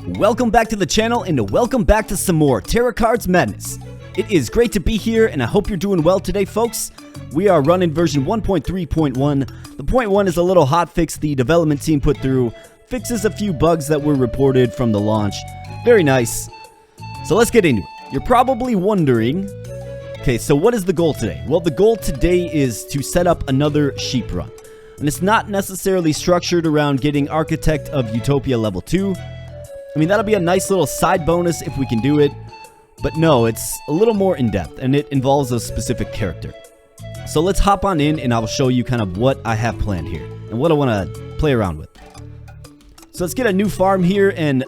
Welcome back to the channel and welcome back to some more Terracards Madness. It is great to be here and I hope you're doing well today, folks. We are running version 1.3.1. The point one is a little hotfix the development team put through, fixes a few bugs that were reported from the launch. Very nice. So let's get into it. You're probably wondering, okay, so what is the goal today? Well, the goal today is to set up another sheep run. And it's not necessarily structured around getting Architect of Utopia Level 2. I mean, that'll be a nice little side bonus if we can do it. But no, it's a little more in-depth, and it involves a specific character. So let's hop on in, and I'll show you kind of what I have planned here, and what I want to play around with. So let's get a new farm here, and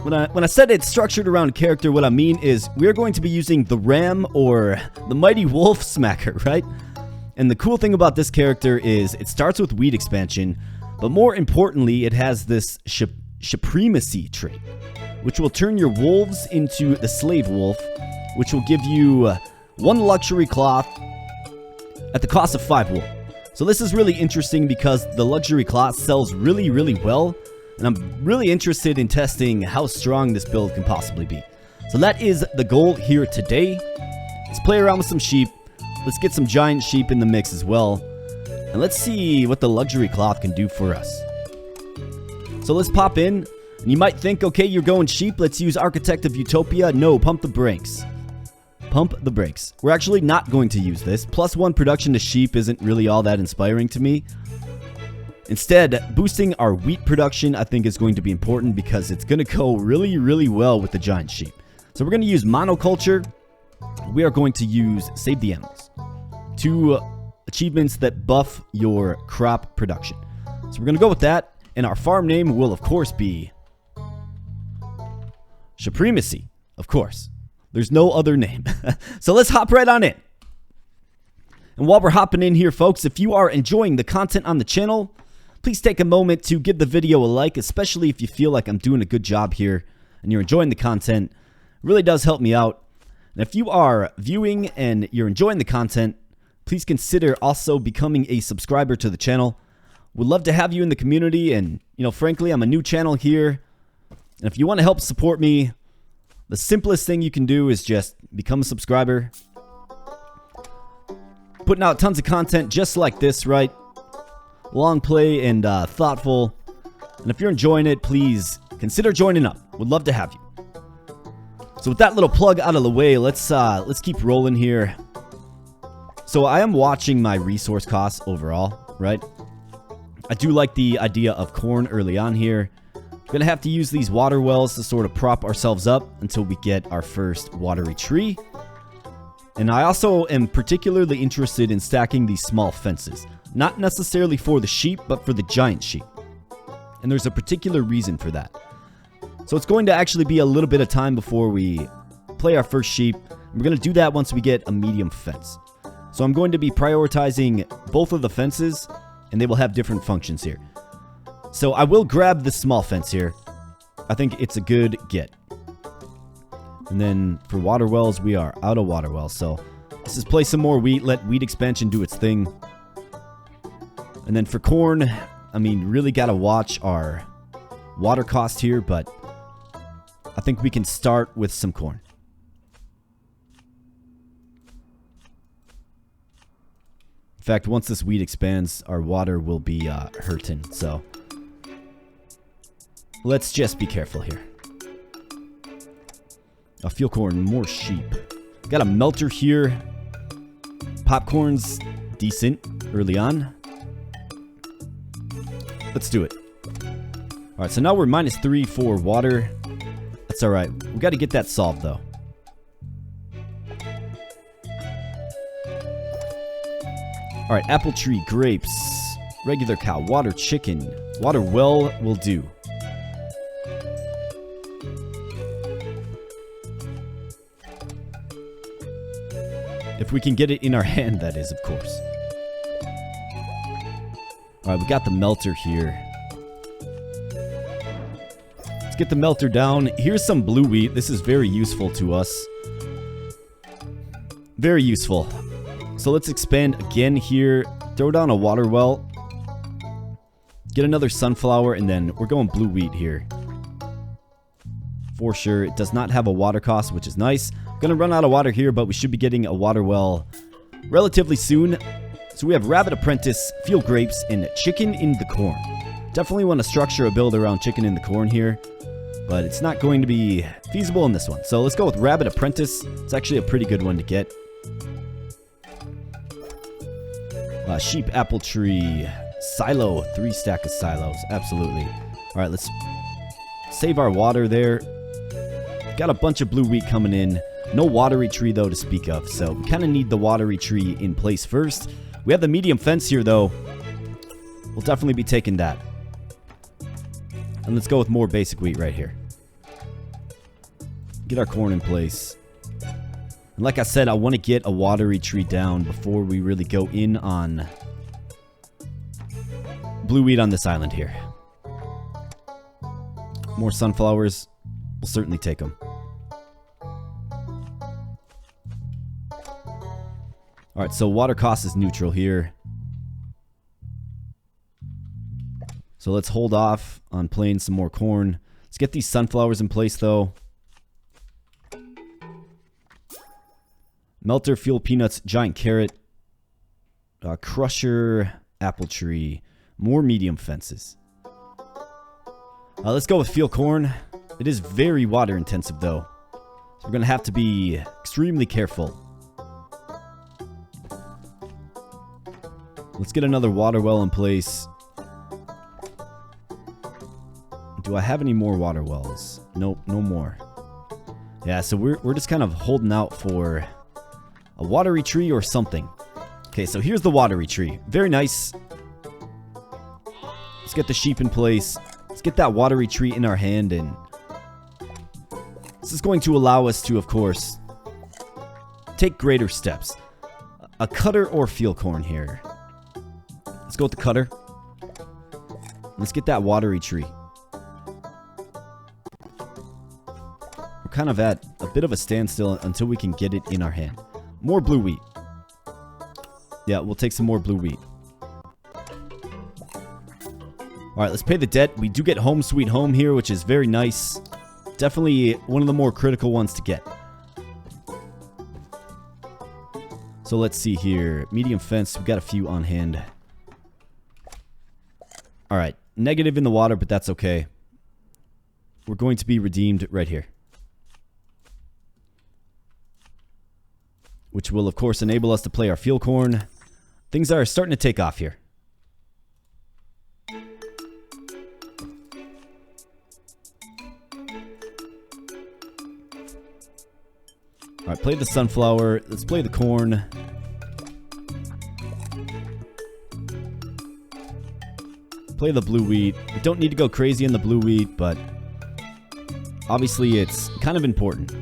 when I said it's structured around character, what I mean is we're going to be using the Ram, or the Mighty Wolf Smacker, right? And the cool thing about this character is it starts with Weed Expansion, but more importantly, it has this Supremacy trait, which will turn your wolves into the Slave Wolf, which will give you 1 luxury cloth at the cost of 5 wool. So this is really interesting because the luxury cloth sells really well, and I'm really interested in testing how strong this build can possibly be. So that is the goal here today. Let's play around with some sheep. Let's get some giant sheep in the mix as well, and let's see what the luxury cloth can do for us. So let's pop in, and you might think, okay, you're going sheep, let's use Architect of Utopia. No, pump the brakes. Pump the brakes. We're actually not going to use this. +1 production to sheep isn't really all that inspiring to me. Instead, boosting our wheat production I think is going to be important because it's going to go really well with the giant sheep. So we're going to use monoculture. We are going to use Save the Animals. 2 achievements that buff your crop production. So we're going to go with that. And our farm name will, of course, be Supremacy, of course. There's no other name. So let's hop right on in. And while we're hopping in here, folks, if you are enjoying the content on the channel, please take a moment to give the video a like, especially if you feel like I'm doing a good job here and you're enjoying the content. It really does help me out. And if you are viewing and you're enjoying the content, please consider also becoming a subscriber to the channel. Would love to have you in the community, and, you know, frankly, I'm a new channel here, and if you want to help support me, the simplest thing you can do is just become a subscriber. Putting out tons of content just like this, right? Long play and thoughtful, and if you're enjoying it, please consider joining up. Would love to have you. So with that little plug out of the way, let's keep rolling here. So I am watching my resource costs overall, right? I do like the idea of corn early on here. We're going to have to use these water wells to sort of prop ourselves up until we get our first watery tree. And I also am particularly interested in stacking these small fences. Not necessarily for the sheep, but for the giant sheep. And there's a particular reason for that. So it's going to actually be a little bit of time before we play our first sheep. We're going to do that once we get a medium fence. So I'm going to be prioritizing both of the fences, and they will have different functions here. So I will grab this small fence here. I think it's a good get. And then for water wells, we are out of water wells. So let's just play some more wheat, let wheat expansion do its thing. And then for corn, I mean, really got to watch our water cost here, but I think we can start with some corn. In fact, once this wheat expands, our water will be hurting, so let's just be careful here. A field corn, more sheep. Got a melter here. Popcorn's decent early on. Let's do it. Alright, so now we're -3 for water. That's alright. We got to get that solved, though. Alright, apple tree, grapes, regular cow, water chicken, water well will do. If we can get it in our hand, that is, of course. Alright, we got the melter here. Let's get the melter down. Here's some blue wheat. This is very useful to us. Very useful. So let's expand again here. Throw down a water well. Get another sunflower, and then we're going blue wheat here. for sure. It does not have a water cost, which is nice. Gonna run out of water here, but we should be getting a water well relatively soon. So we have Rabbit Apprentice, Field Grapes, and Chicken in the Corn. Definitely want to structure a build around Chicken in the Corn here, but it's not going to be feasible in this one. So let's go with Rabbit Apprentice. It's actually a pretty good one to get. Sheep, apple tree, silo, 3 stack of silos. Absolutely. All right, let's save our water there. Got a bunch of blue wheat coming in. No watery tree, though, to speak of. So we kind of need the watery tree in place first. We have the medium fence here, though. We'll definitely be taking that. And let's go with more basic wheat right here. Get our corn in place. And like I said, I want to get a watery tree down before we really go in on blue wheat on this island here. More sunflowers. We'll certainly take them. Alright, so water cost is neutral here. So let's hold off on playing some more corn. Let's get these sunflowers in place, though. Melter, fuel, peanuts, giant carrot, crusher, apple tree, more medium fences. Let's go with field corn. It is very water intensive, though, so we're going to have to be extremely careful. Let's get another water well in place. Do I have any more water wells? Nope, no more. Yeah, so we're just kind of holding out for a watery tree or something. Okay, so here's the watery tree. Very nice. Let's get the sheep in place. Let's get that watery tree in our hand, and this is going to allow us to, of course, take greater steps. A cutter or field corn here. Let's go with the cutter. Let's get that watery tree. We're kind of at a bit of a standstill until we can get it in our hand. More blue wheat. Yeah, we'll take some more blue wheat. Alright, let's pay the debt. We do get Home Sweet Home here, which is very nice. Definitely one of the more critical ones to get. So let's see here. Medium fence. We've got a few on hand. Alright, negative in the water, but that's okay. We're going to be redeemed right here. Which will, of course, enable us to play our field corn. Things are starting to take off here. Alright, play the sunflower. Let's play the corn. Play the blue wheat. We don't need to go crazy in the blue wheat, but obviously it's kind of important.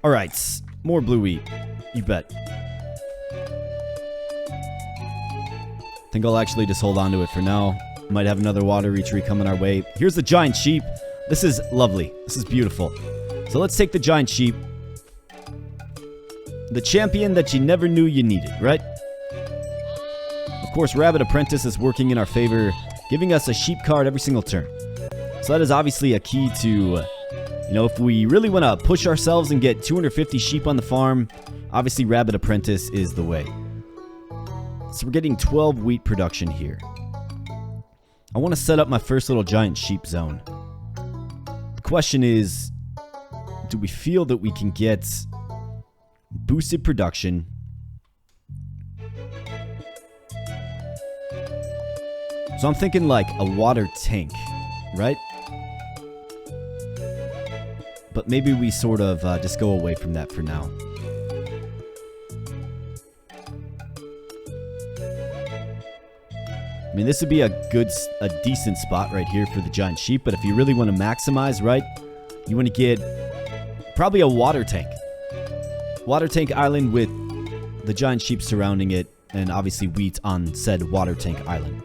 Alright, more blue wheat. You bet. I think I'll actually just hold on to it for now. Might have another watery tree coming our way. Here's the giant sheep. This is lovely. This is beautiful. So let's take the giant sheep. The champion that you never knew you needed, right? Of course, Rabbit Apprentice is working in our favor, giving us a sheep card every single turn. So that is obviously a key to, if we really want to push ourselves and get 250 sheep on the farm, obviously Rabbit Apprentice is the way. So we're getting 12 wheat production here. I want to set up my first little giant sheep zone. The question is, do we feel that we can get boosted production? So I'm thinking like a water tank, right? But maybe we sort of just go away from that for now. I mean, this would be a decent spot right here for the giant sheep. But if you really want to maximize, right, you want to get probably a water tank. Water tank island with the giant sheep surrounding it, and obviously wheat on said water tank island.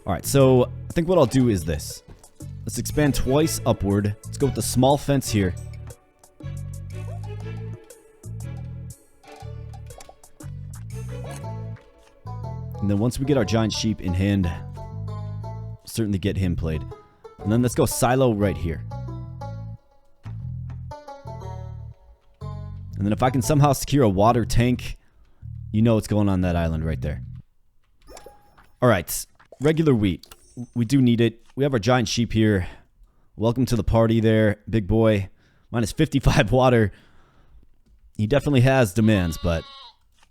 Alright, so I think what I'll do is this. Let's expand twice upward. Let's go with the small fence here. And then once we get our giant sheep in hand, certainly get him played. And then let's go silo right here. And then if I can somehow secure a water tank, you know what's going on that island right there. Alright, regular wheat. We do need it. We have our giant sheep here. Welcome to the party there, big boy. Minus 55 water. He definitely has demands, but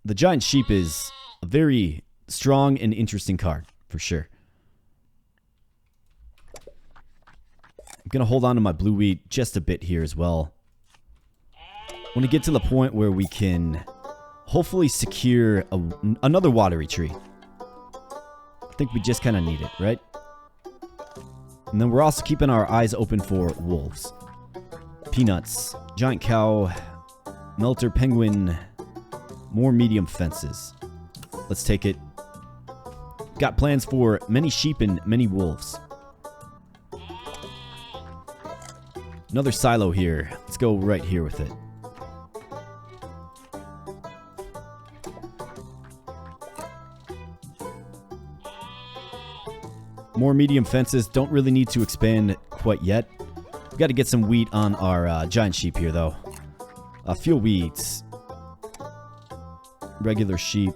the giant sheep is a very strong and interesting card, for sure. I'm going to hold on to my blue wheat just a bit here as well. I want to get to the point where we can hopefully secure another watery tree. I think we just kind of need it, right? And then we're also keeping our eyes open for wolves. Peanuts, giant cow, melter penguin, more medium fences. Let's take it. Got plans for many sheep and many wolves. Another silo here. Let's go right here with it. More medium fences. Don't really need to expand quite yet. We got to get some wheat on our giant sheep here, though. Fuel wheats. Regular sheep.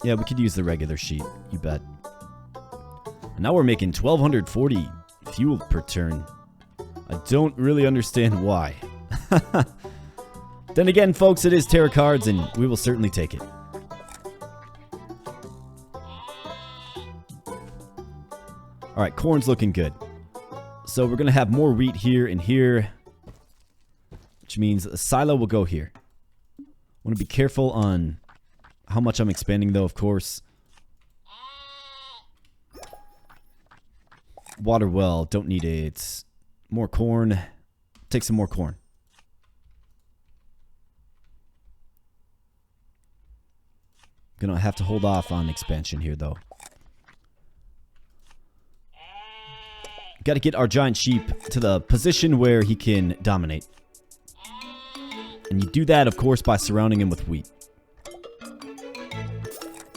Yeah, we could use the regular sheep. You bet. And now we're making 1,240 fuel per turn. I don't really understand why. Then again, folks, it is Terracards, and we will certainly take it. Alright, corn's looking good. So we're going to have more wheat here and here, which means a silo will go here. I want to be careful on how much I'm expanding, though, of course. Water well, don't need it. More corn. Take some more corn. Gonna have to hold off on expansion here, though. Got to get our giant sheep to the position where he can dominate. And you do that, of course, by surrounding him with wheat.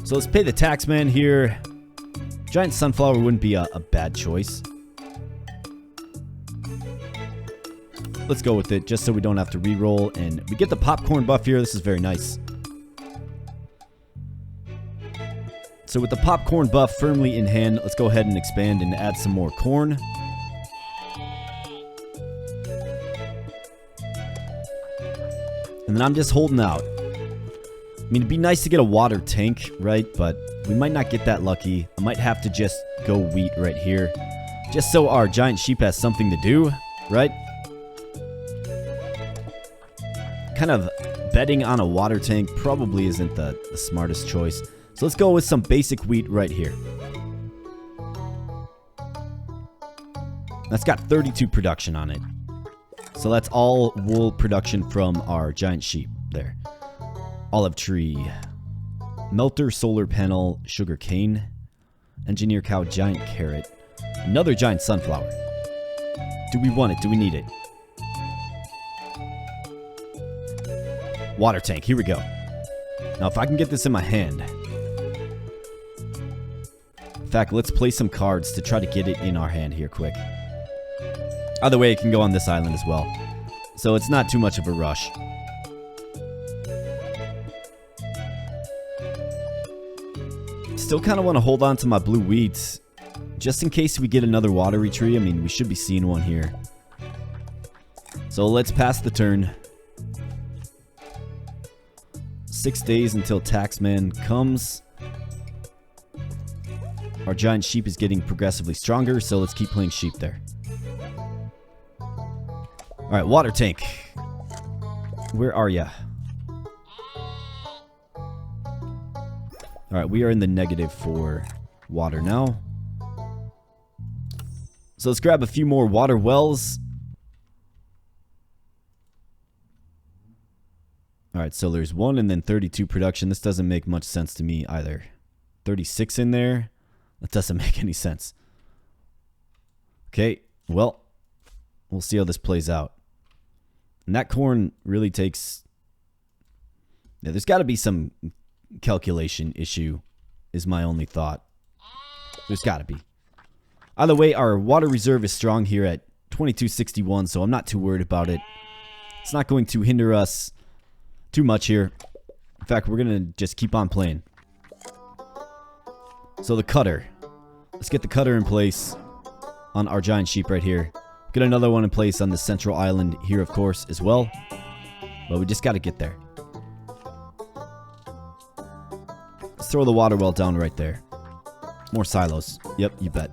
So let's pay the taxman here. Giant sunflower wouldn't be a bad choice. Let's go with it, just so we don't have to re-roll. And we get the popcorn buff here. This is very nice. So with the popcorn buff firmly in hand, let's go ahead and expand and add some more corn. And then I'm just holding out. I mean, it'd be nice to get a water tank, right? But we might not get that lucky. I might have to just go wheat right here. Just so our giant sheep has something to do, right? Kind of betting on a water tank probably isn't the smartest choice. So let's go with some basic wheat right here. That's got 32 production on it. So that's all wool production from our giant sheep there. Olive tree, melter solar panel, sugar cane, engineer cow, giant carrot, another giant sunflower. Do we want it? Do we need it? Water tank, here we go. Now if I can get this in my hand. In fact, let's play some cards to try to get it in our hand here quick. Either way, it can go on this island as well. So it's not too much of a rush. Still kind of want to hold on to my blue wheats. Just in case we get another watery tree. I mean, we should be seeing one here. So let's pass the turn. 6 days until Taxman comes. Our giant sheep is getting progressively stronger, so let's keep playing sheep there. Alright, water tank. Where are ya? Alright, we are in the negative for water now. So let's grab a few more water wells. Alright, so there's 1 and then 32 production. This doesn't make much sense to me either. 36 in there. That doesn't make any sense. Okay, well, we'll see how this plays out. And that corn really takes... Yeah, there's got to be some calculation issue, is my only thought. There's got to be. Either way, our water reserve is strong here at 2261, so I'm not too worried about it. It's not going to hinder us too much here. In fact, we're going to just keep on playing. So the cutter. Let's get the cutter in place on our giant sheep right here. Get another one in place on the central island here, of course, as well. But we just got to get there. Let's throw the water well down right there. More silos. Yep, you bet.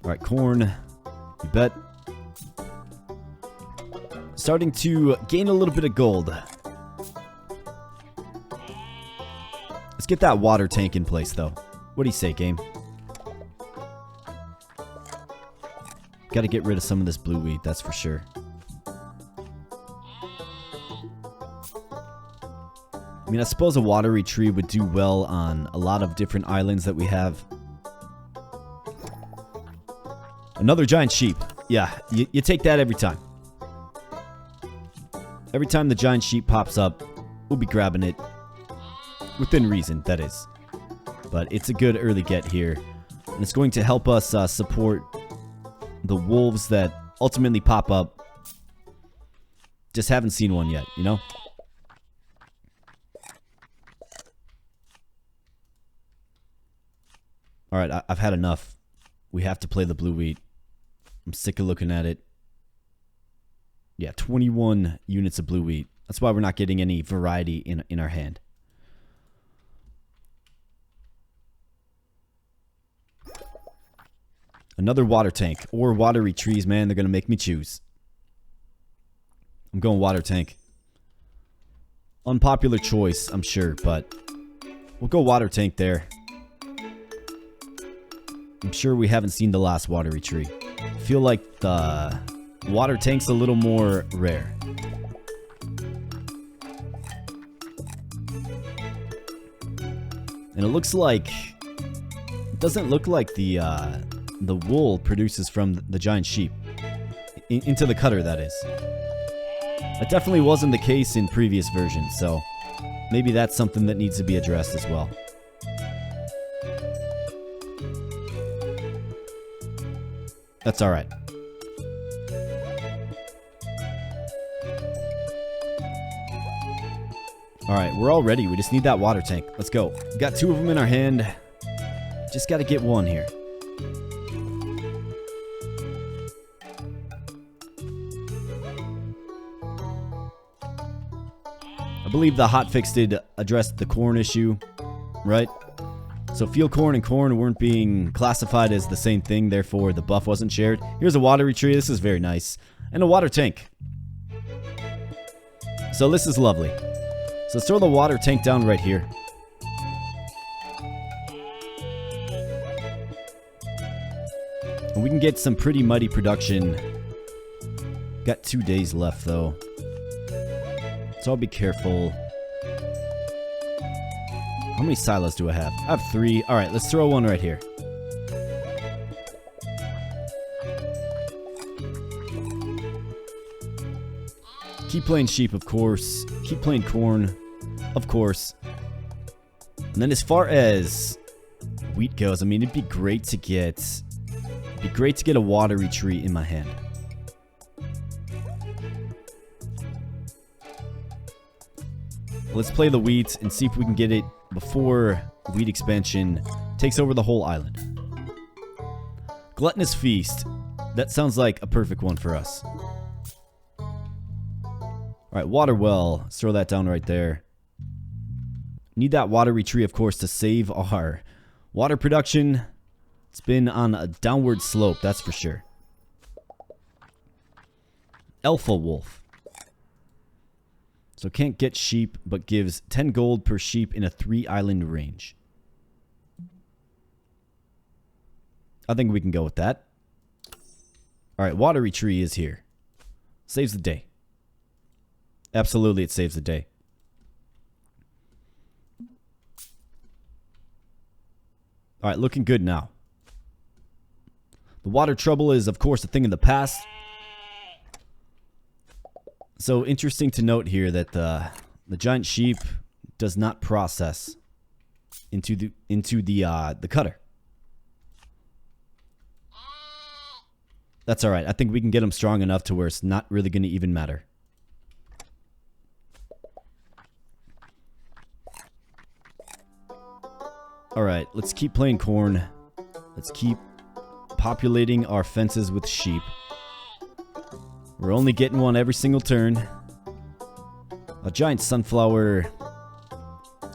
Alright, corn. You bet. Starting to gain a little bit of gold. Let's get that water tank in place, though. What do you say, game? Got to get rid of some of this blue wheat, that's for sure. I mean, I suppose a watery tree would do well on a lot of different islands that we have. Another giant sheep. Yeah, you take that every time. Every time the giant sheep pops up, we'll be grabbing it. Within reason, that is. But it's a good early get here. And it's going to help us support the wolves that ultimately pop up. Just haven't seen one yet, you know? Alright, I've had enough. We have to play the blue wheat. I'm sick of looking at it. Yeah, 21 units of blue wheat. That's why we're not getting any variety in our hand. Another water tank. Or watery trees, man. They're going to make me choose. I'm going water tank. Unpopular choice, I'm sure, but we'll go water tank there. I'm sure we haven't seen the last watery tree. I feel like the water tank's a little more rare. And it looks like... It doesn't look like the wool produces from the giant sheep. Into the cutter, that is. That definitely wasn't the case in previous versions, so maybe that's something that needs to be addressed as well. That's alright. Alright, we're all ready. We just need that water tank. Let's go. We got two of them in our hand. Just gotta get one here. I believe the hotfix did address the corn issue, right? So field corn and corn weren't being classified as the same thing, therefore the buff wasn't shared. Here's a watery tree, this is very nice. And a water tank. So this is lovely. So let's throw the water tank down right here. And we can get some pretty mighty production. Got 2 days left though. So I'll be careful. How many silos do I have? I have 3. Alright, let's throw one right here. Keep playing sheep, of course. Keep playing corn, of course. And then as far as wheat goes, I mean, it'd be great to get a watery tree in my hand. Let's play the wheat and see if we can get it before wheat expansion takes over the whole island. Gluttonous Feast. That sounds like a perfect one for us. Alright, water well. Let's throw that down right there. Need that watery tree, of course, to save our water production. It's been on a downward slope, that's for sure. Alpha Wolf. So can't get sheep, but gives 10 gold per sheep in a 3-island range. I think we can go with that. Alright, watery tree is here. Saves the day. Absolutely, it saves the day. Alright, looking good now. The water trouble is, of course, a thing in the past. So, interesting to note here that the giant sheep does not process into the cutter. That's all right. I think we can get them strong enough to where it's not really going to even matter. All right, let's keep playing corn. Let's keep populating our fences with sheep. We're only getting one every single turn. A giant sunflower.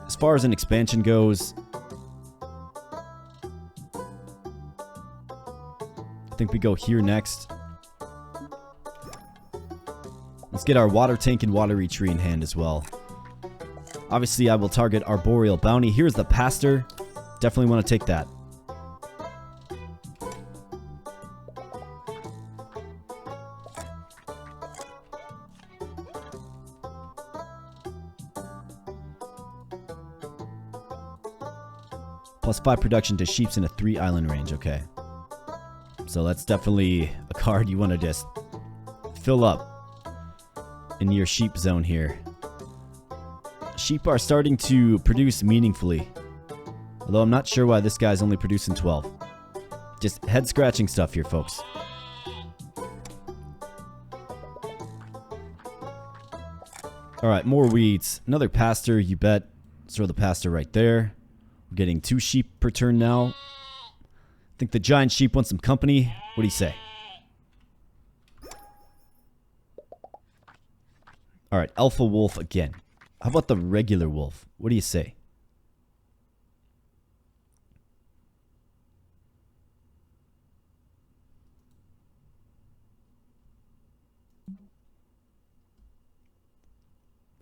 As far as an expansion goes, I think we go here next. Let's get our water tank and watery tree in hand as well. Obviously, I will target arboreal bounty. Here's the pasture. Definitely want to take that. +5 production to sheeps in a 3 island range. Okay. So that's definitely a card you want to just fill up in your sheep zone here. Sheep are starting to produce meaningfully. Although I'm not sure why this guy's only producing 12. Just head scratching stuff here, folks. Alright, more weeds. Another pasture, you bet. Let's throw the pasture right there. We're getting 2 sheep per turn now. I think the giant sheep wants some company. What do you say? Alright, alpha wolf again. How about the regular wolf? What do you say?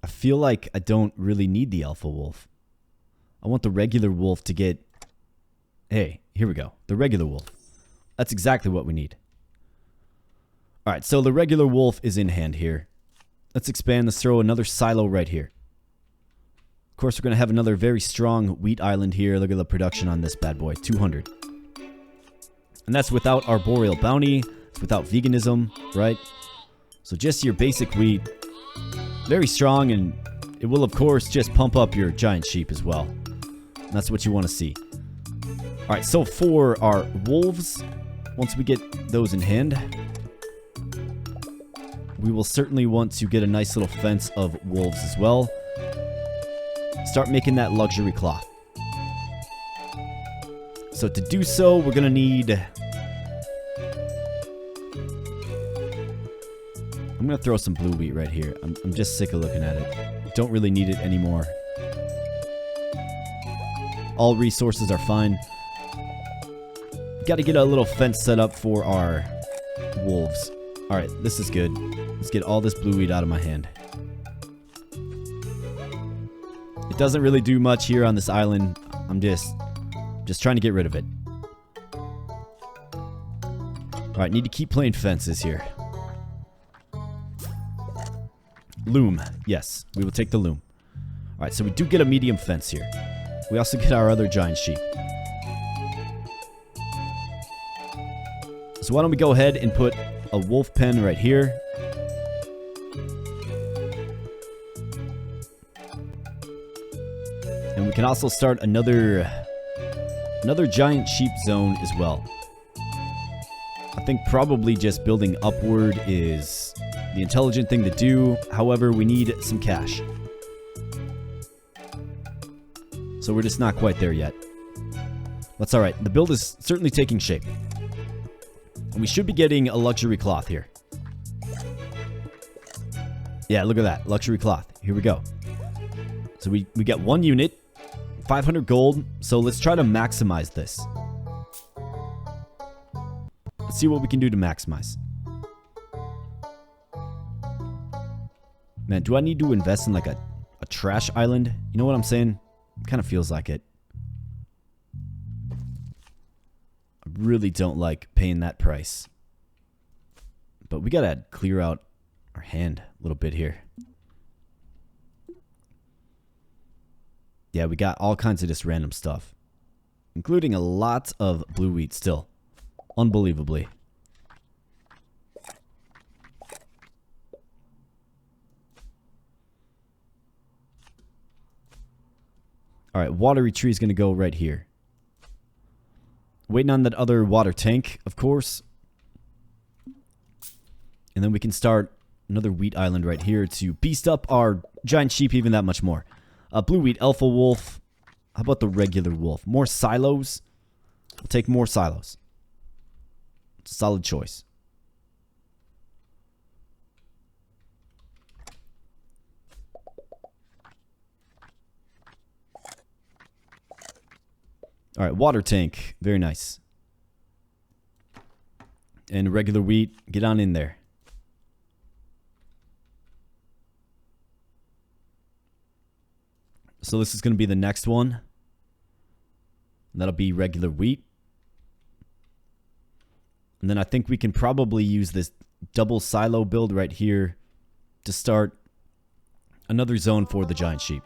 I feel like I don't really need the alpha wolf. I want the regular wolf to get... Hey, here we go. The regular wolf. That's exactly what we need. Alright, so the regular wolf is in hand here. Let's expand. Let's throw another silo right here. Of course, we're going to have another very strong wheat island here. Look at the production on this bad boy. 200. And that's without arboreal bounty. It's without veganism, right? So just your basic wheat. Very strong, and it will, of course, just pump up your giant sheep as well. And that's what you want to see. Alright, so for our wolves, once we get those in hand, we will certainly want to get a nice little fence of wolves as well. Start making that luxury cloth. So to do so, we're going to need... I'm going to throw some blue wheat right here. I'm just sick of looking at it. Don't really need it anymore. All resources are fine. Got to get a little fence set up for our wolves. Alright, this is good. Let's get all this blue wheat out of my hand. It doesn't really do much here on this island. I'm just trying to get rid of it. Alright, need to keep playing fences here. Loom. Yes, we will take the loom. Alright, so we do get a medium fence here. We also get our other giant sheep. So why don't we go ahead and put a wolf pen right here. And we can also start another giant sheep zone as well. I think probably just building upward is the intelligent thing to do. However, we need some cash. So we're just not quite there yet. That's alright. The build is certainly taking shape. And we should be getting a luxury cloth here. Yeah, look at that. Luxury cloth. Here we go. So we get 1 unit. 500 gold. So let's try to maximize this. Let's see what we can do to maximize. Man, do I need to invest in like a trash island? You know what I'm saying? Kind of feels like it. I really don't like paying that price. But we gotta clear out our hand a little bit here. Yeah, we got all kinds of just random stuff. Including a lot of blue wheat still. Unbelievably. Alright, watery tree is going to go right here. Waiting on that other water tank, of course. And then we can start another wheat island right here to beast up our giant sheep even that much more. Blue wheat, alpha wolf. How about the regular wolf? More silos? We'll take more silos. It's a solid choice. Alright, water tank. Very nice. And regular wheat, get on in there. So this is going to be the next one. That'll be regular wheat. And then I think we can probably use this double silo build right here to start another zone for the giant sheep.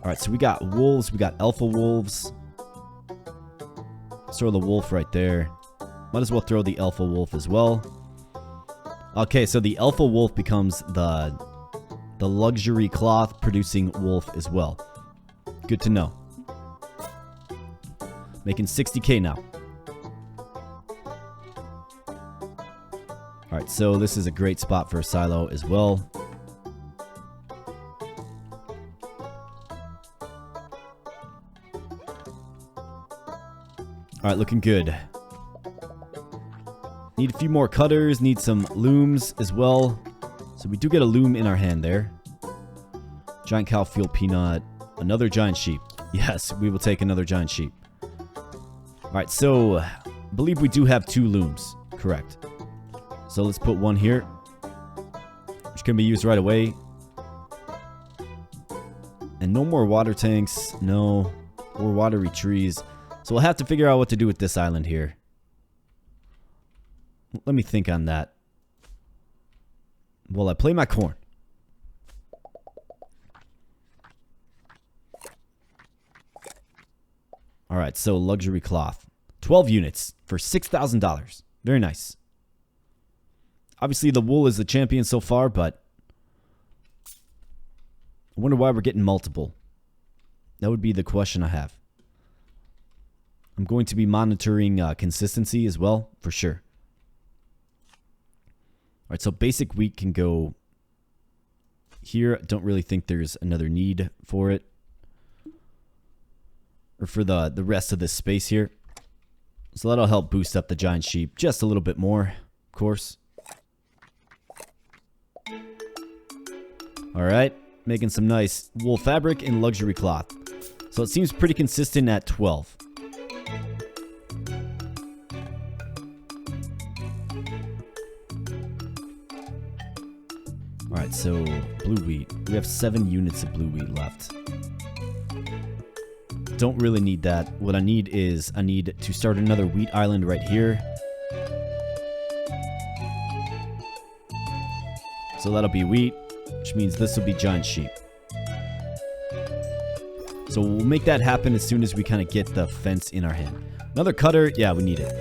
Alright, so we got wolves, we got alpha wolves. Let's throw the wolf right there. Might as well throw the alpha wolf as well. Okay, so the alpha wolf becomes the luxury cloth producing wolf as well. Good to know. Making 60k now. Alright, so this is a great spot for a silo as well. Alright, looking good. Need a few more cutters, need some looms as well. So we do get a loom in our hand there. Giant cow, field peanut, another giant sheep. Yes, we will take another giant sheep. Alright, so I believe we do have 2 looms. Correct. So let's put one here, which can be used right away. And no more water tanks, no, or watery trees. So we'll have to figure out what to do with this island here. Let me think on that. Well, I play my corn. Alright, so luxury cloth. 12 units for $6,000. Very nice. Obviously, the wool is the champion so far, but I wonder why we're getting multiple. That would be the question I have. I'm going to be monitoring consistency as well, for sure. Alright, so basic wheat can go here. I don't really think there's another need for it. Or for the rest of this space here. So that'll help boost up the giant sheep just a little bit more, of course. Alright, making some nice wool fabric and luxury cloth. So it seems pretty consistent at 12. Alright, so blue wheat. We have 7 units of blue wheat left. Don't really need that. What I need is, I need to start another wheat island right here. So that'll be wheat, which means this will be giant sheep. So we'll make that happen as soon as we kind of get the fence in our hand. Another cutter, yeah, we need it.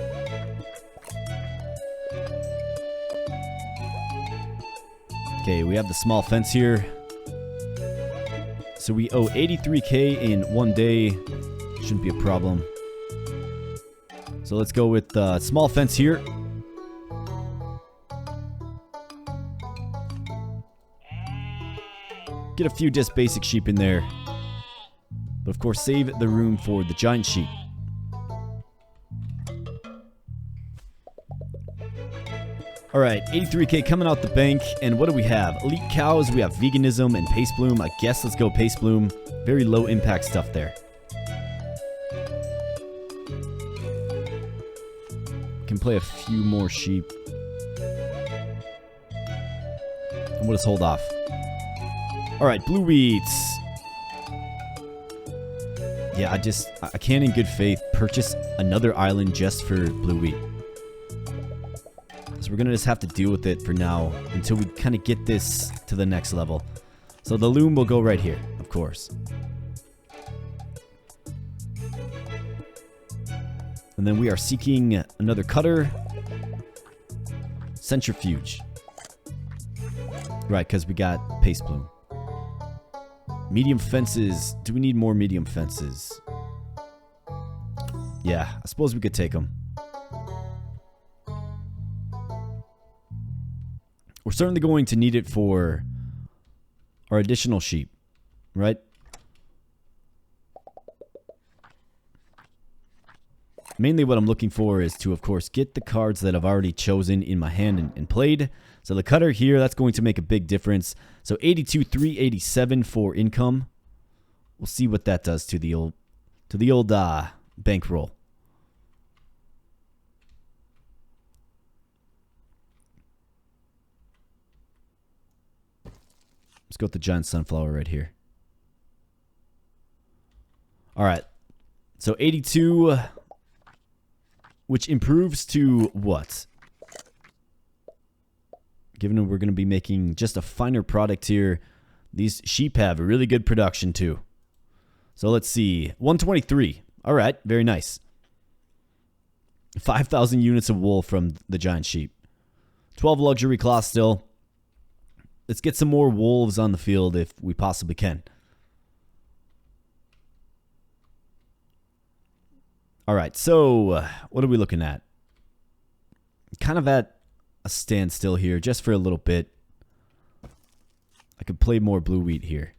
Okay, we have the small fence here. So we owe 83k in 1 day. Shouldn't be a problem. So let's go with the small fence here. Get a few just basic sheep in there. But of course, save the room for the giant sheep. Alright, 83k coming out the bank. And what do we have? Elite cows, we have veganism and paste bloom. I guess let's go paste bloom. Very low impact stuff there. Can play a few more sheep. And we'll just hold off. Alright, blue wheats. Yeah, I can't in good faith purchase another island just for blue wheat. So we're going to just have to deal with it for now until we kind of get this to the next level. So the loom will go right here, of course. And then we are seeking another cutter. Centrifuge. Right, because we got paste bloom. Medium fences. Do we need more medium fences? Yeah, I suppose we could take them. We're certainly going to need it for our additional sheep, right? Mainly what I'm looking for is to, of course, get the cards that I've already chosen in my hand and played. So the cutter here, that's going to make a big difference. So 82,387 for income. We'll see what that does to the old bankroll. Let's go with the giant sunflower right here. All right. So 82, which improves to what? Given that we're going to be making just a finer product here, these sheep have a really good production too. So let's see. 123. All right. Very nice. 5,000 units of wool from the giant sheep. 12 luxury cloth still. Let's get some more wolves on the field if we possibly can. All right, so what are we looking at? Kind of at a standstill here just for a little bit. I could play more blue wheat here.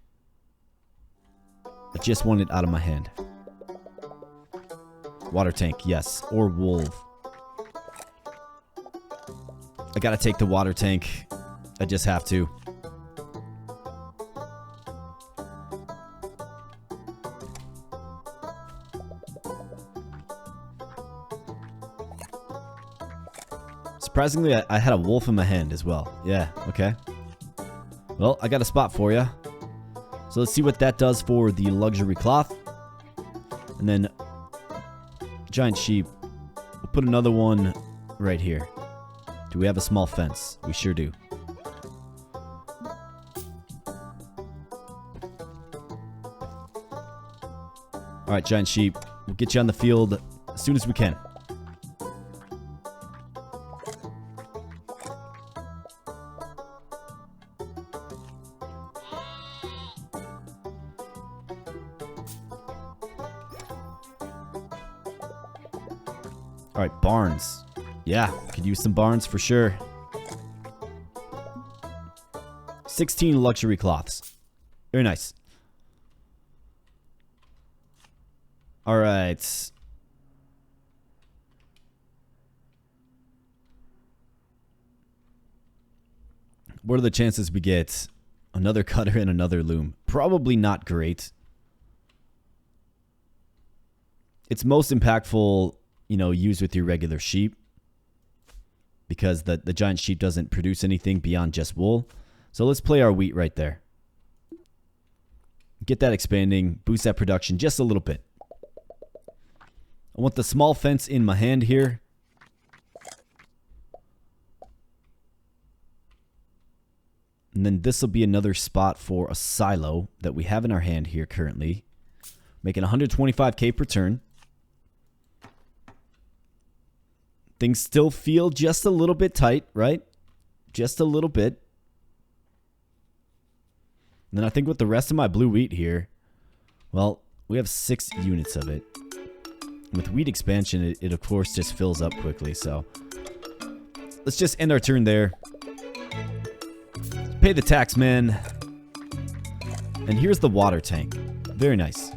I just want it out of my hand. Water tank, yes, or wolf. I gotta take the water tank. I just have to. Surprisingly, I had a wolf in my hand as well. Yeah, okay. Well, I got a spot for you. So let's see what that does for the luxury cloth. And then giant sheep. We'll put another one right here. Do we have a small fence? We sure do. All right, giant sheep. We'll get you on the field as soon as we can. All right, barns. Yeah, could use some barns for sure. 16 luxury cloths. Very nice. All right. What are the chances we get another cutter and another loom? Probably not great. It's most impactful, you know, used with your regular sheep, because the giant sheep doesn't produce anything beyond just wool. So let's play our wheat right there. Get that expanding, boost that production just a little bit. I want the small fence in my hand here. And then this will be another spot for a silo that we have in our hand here currently. Making 125k per turn. Things still feel just a little bit tight, right? Just a little bit. And then I think with the rest of my blue wheat here, well, we have 6 units of it. With wheat expansion, it of course just fills up quickly, so let's just end our turn there. Pay the tax, man. And here's the water tank. Very nice.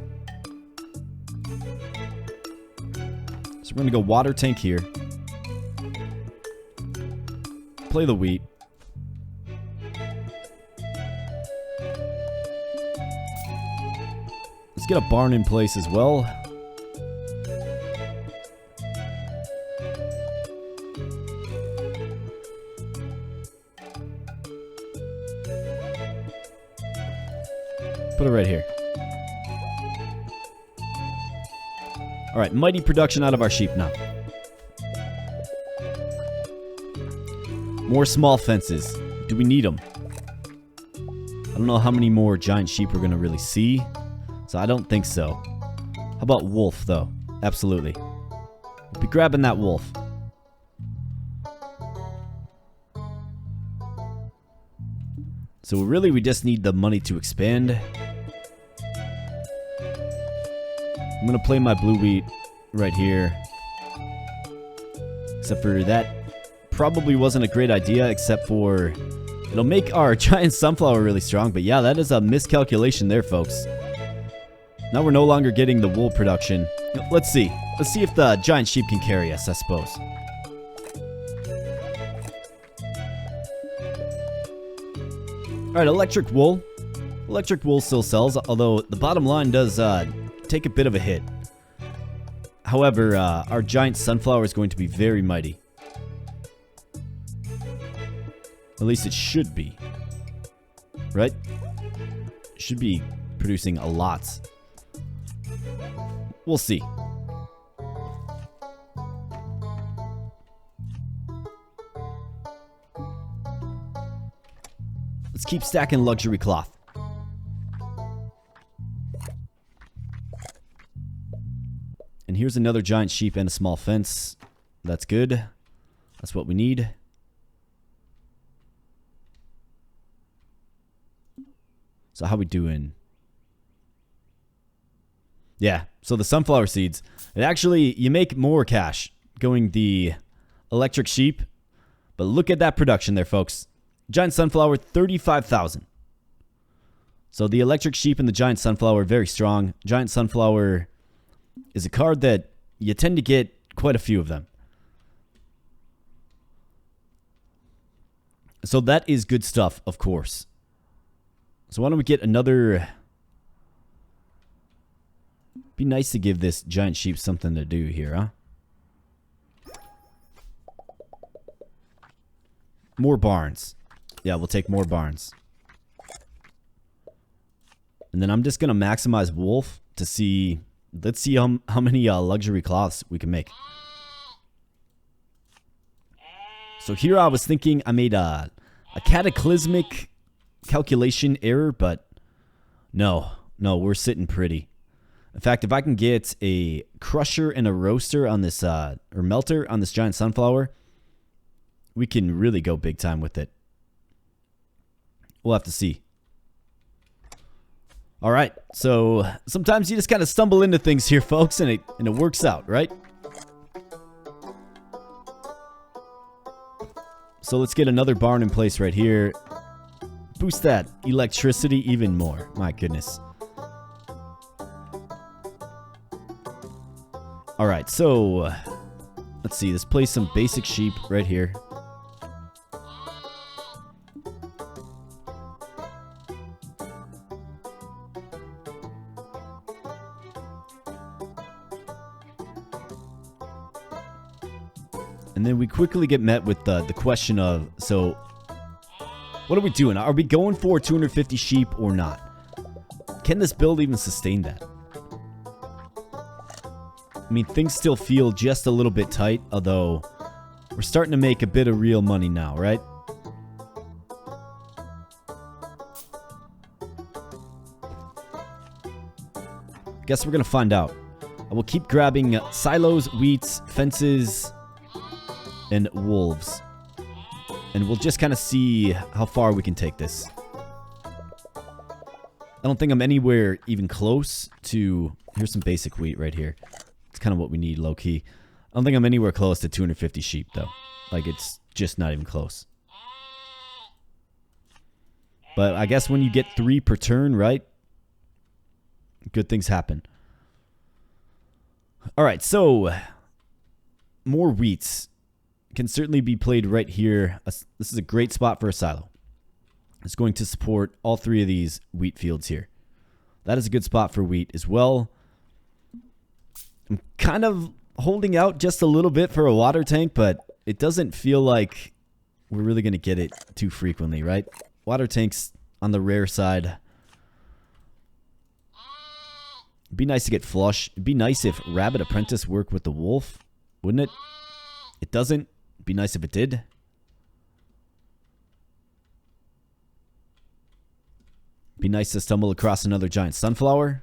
So we're going to go water tank here. Play the wheat. Let's get a barn in place as well. Put it right here. All right, mighty production out of our sheep now. More small fences. Do we need them? I don't know how many more giant sheep we're going to really see, so I don't think so. How about wolf, though? Absolutely. We'll be grabbing that wolf. So really, we just need the money to expand. I'm going to play my blue wheat right here. Except for that probably wasn't a great idea, except for it'll make our giant sunflower really strong. But yeah, that is a miscalculation there, folks. Now we're no longer getting the wool production. Let's see. Let's see if the giant sheep can carry us, I suppose. Alright, electric wool. Electric wool still sells, although the bottom line does take a bit of a hit. However, our giant sunflower is going to be very mighty. At least it should be. Right? It should be producing a lot. We'll see. Let's keep stacking luxury cloth. And here's another giant sheep and a small fence. That's good. That's what we need. So how we doing? Yeah, so the sunflower seeds. It actually, you make more cash going the electric sheep. But look at that production there, folks. Giant sunflower, 35,000. So the electric sheep and the giant sunflower, very strong. Giant sunflower is a card that you tend to get quite a few of them. So that is good stuff, of course. So why don't we get another... Be nice to give this giant sheep something to do here, huh? More barns. Yeah, we'll take more barns. And then I'm just going to maximize wolf to see... Let's see how many luxury cloths we can make. So here I was thinking I made a cataclysmic calculation error, but no, we're sitting pretty. In fact, if I can get a crusher and a roaster on this, or melter on this giant sunflower, we can really go big time with it. We'll have to see. All right, so sometimes you just kind of stumble into things here, folks, and it works out, right? So let's get another barn in place right here. Boost that electricity even more. My goodness. All right, so let's see. Let's place some basic sheep right here. And then we quickly get met with the question of, so what are we doing? Are we going for 250 sheep or not? Can this build even sustain that? I mean, things still feel just a little bit tight, although we're starting to make a bit of real money now, right? Guess we're going to find out. I will keep grabbing silos, wheats, fences, and wolves. And we'll just kind of see how far we can take this. I don't think I'm anywhere even close to... Here's some basic wheat right here. It's kind of what we need, low-key. I don't think I'm anywhere close to 250 sheep, though. Like, it's just not even close. But I guess when you get 3 per turn, right? Good things happen. Alright, so... More wheats can certainly be played right here. This is a great spot for a silo. It's going to support all 3 of these wheat fields here. That is a good spot for wheat as well. I'm kind of holding out just a little bit for a water tank, but it doesn't feel like we're really going to get it too frequently, right? Water tanks on the rare side. It'd be nice to get flush. It'd be nice if Rabbit Apprentice worked with the wolf, wouldn't it? It doesn't. It'd be nice if it did. Be nice to stumble across another giant sunflower.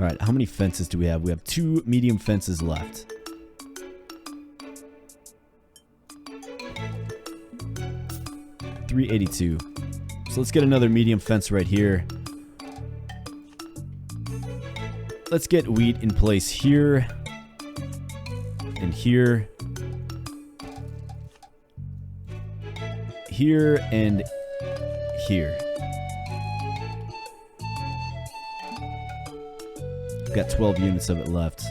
All right, how many fences do we have? We have 2 medium fences left. $382. So let's get another medium fence right here. Let's get wheat in place here and here. Here and here. We've got 12 units of it left.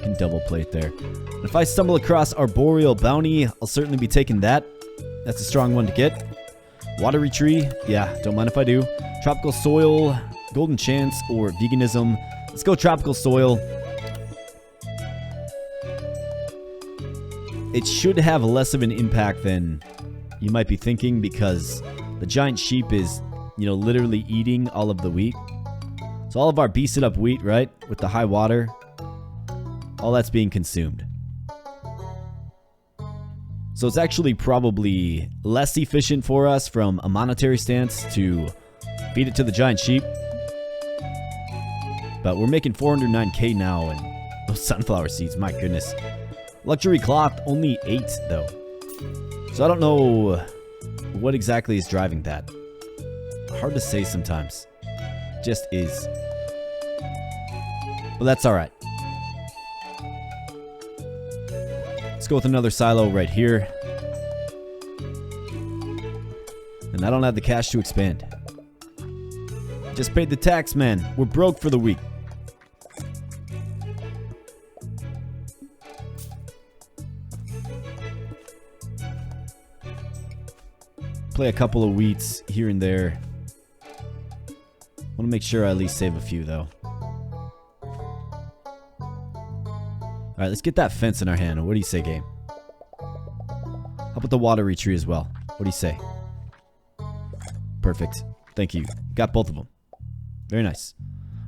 Can double plate there. And if I stumble across Arboreal Bounty, I'll certainly be taking that. That's a strong one to get. Watery Tree, yeah, don't mind if I do. Tropical Soil, Golden Chance, or Veganism. Let's go Tropical Soil. It should have less of an impact than you might be thinking because the giant sheep is, you know, literally eating all of the wheat. So all of our beasted up wheat, right, with the high water, all that's being consumed. So it's actually probably less efficient for us from a monetary stance to feed it to the giant sheep. But we're making 409k now, and those sunflower seeds, my goodness. Luxury cloth, only 8 though. So I don't know what exactly is driving that. Hard to say sometimes. Just is. But that's alright. Let's go with another silo right here. And I don't have the cash to expand. Just paid the tax, man. We're broke for the week. Play a couple of wheats here and there. Want to make sure I at least save a few, though. Alright, let's get that fence in our hand. What do you say, game? How about the watery tree as well? What do you say? Perfect. Thank you. Got both of them. Very nice.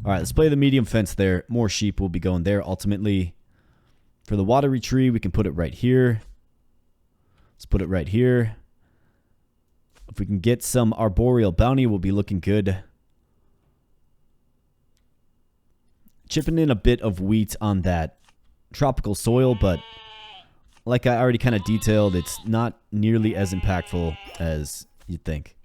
Alright, let's play the medium fence there. More sheep will be going there ultimately. For the watery tree, we can put it right here. Let's put it right here. If we can get some arboreal bounty, we'll be looking good. Chipping in a bit of wheat on that tropical soil, but like I already kind of detailed, it's not nearly as impactful as you'd think.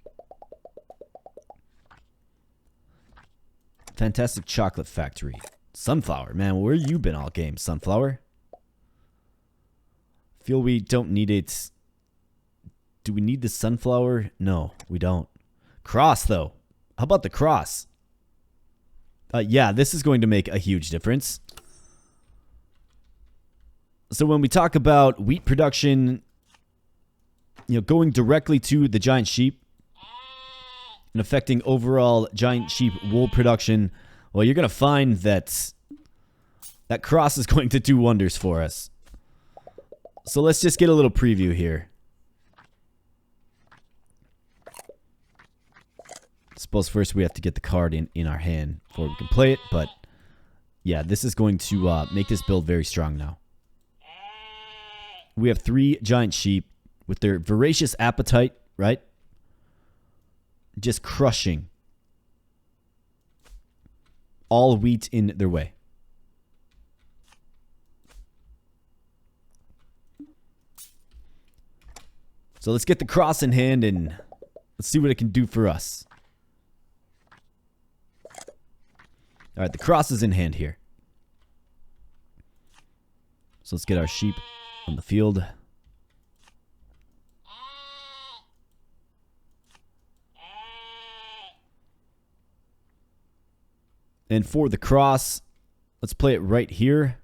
Fantastic chocolate factory. Sunflower, man, where you been all game, Sunflower? Feel we don't need it. Do we need the sunflower? No, we don't. Cross, though. How about the cross? Yeah, this is going to make a huge difference. So when we talk about wheat production, you know, going directly to the giant sheep and affecting overall giant sheep wool production, well, you're going to find that that cross is going to do wonders for us. So let's just get a little preview here. Suppose first we have to get the card in our hand before we can play it, but yeah, this is going to make this build very strong now. We have 3 giant sheep with their voracious appetite, right? Just crushing all wheat in their way. So let's get the cross in hand and let's see what it can do for us. All right, the cross is in hand here. So let's get our sheep on the field. And for the cross, let's play it right here.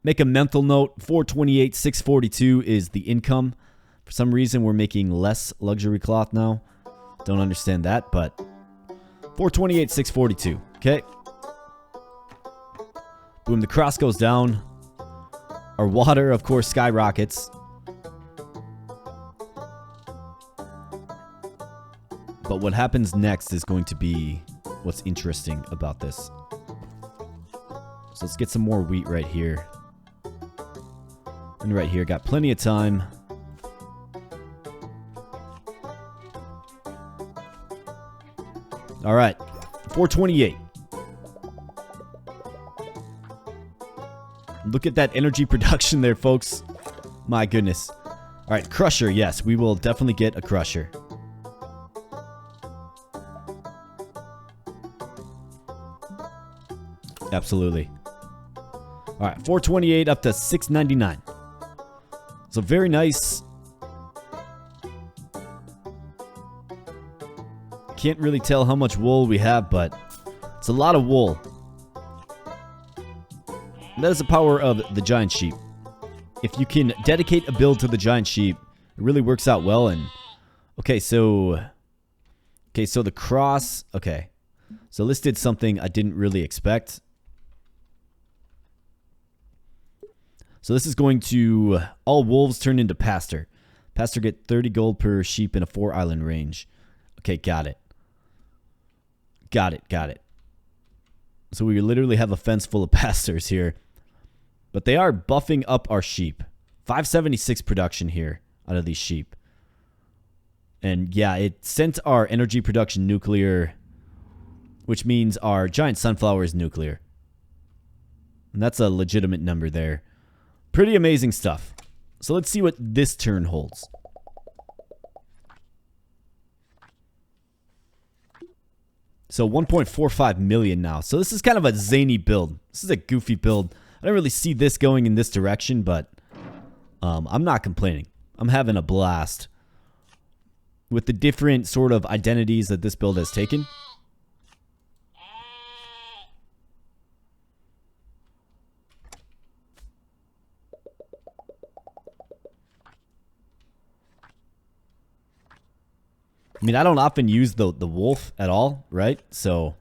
Make a mental note, 428, 642 is the income. For some reason, we're making less luxury cloth now. Don't understand that, but 428, 642, okay? Boom, the cross goes down. Our water, of course, skyrockets. But what happens next is going to be what's interesting about this. So let's get some more wheat right here. And right here, got plenty of time. All right, 428. Look at that energy production there, folks. My goodness. All right, crusher. Yes, we will definitely get a crusher. Absolutely. All right, 428 up to 699. So very nice. Can't really tell how much wool we have, but it's a lot of wool. That is the power of the giant sheep. If you can dedicate a build to the giant sheep, it really works out well. And okay, so the cross. Okay, so this did something I didn't really expect. So this is going to all wolves turn into pastor. Pastor get 30 gold per sheep in a 4-island range. Okay, got it. Got it. So we literally have a fence full of pastors here. But they are buffing up our sheep. 576 production here out of these sheep. And yeah, it sent our energy production nuclear, which means our giant sunflower is nuclear. And that's a legitimate number there. Pretty amazing stuff. So let's see what this turn holds. So 1.45 million now. So this is kind of a zany build. This is a goofy build. I don't really see this going in this direction, but I'm not complaining. I'm having a blast with the different sort of identities that this build has taken. I mean, I don't often use the wolf at all, right? So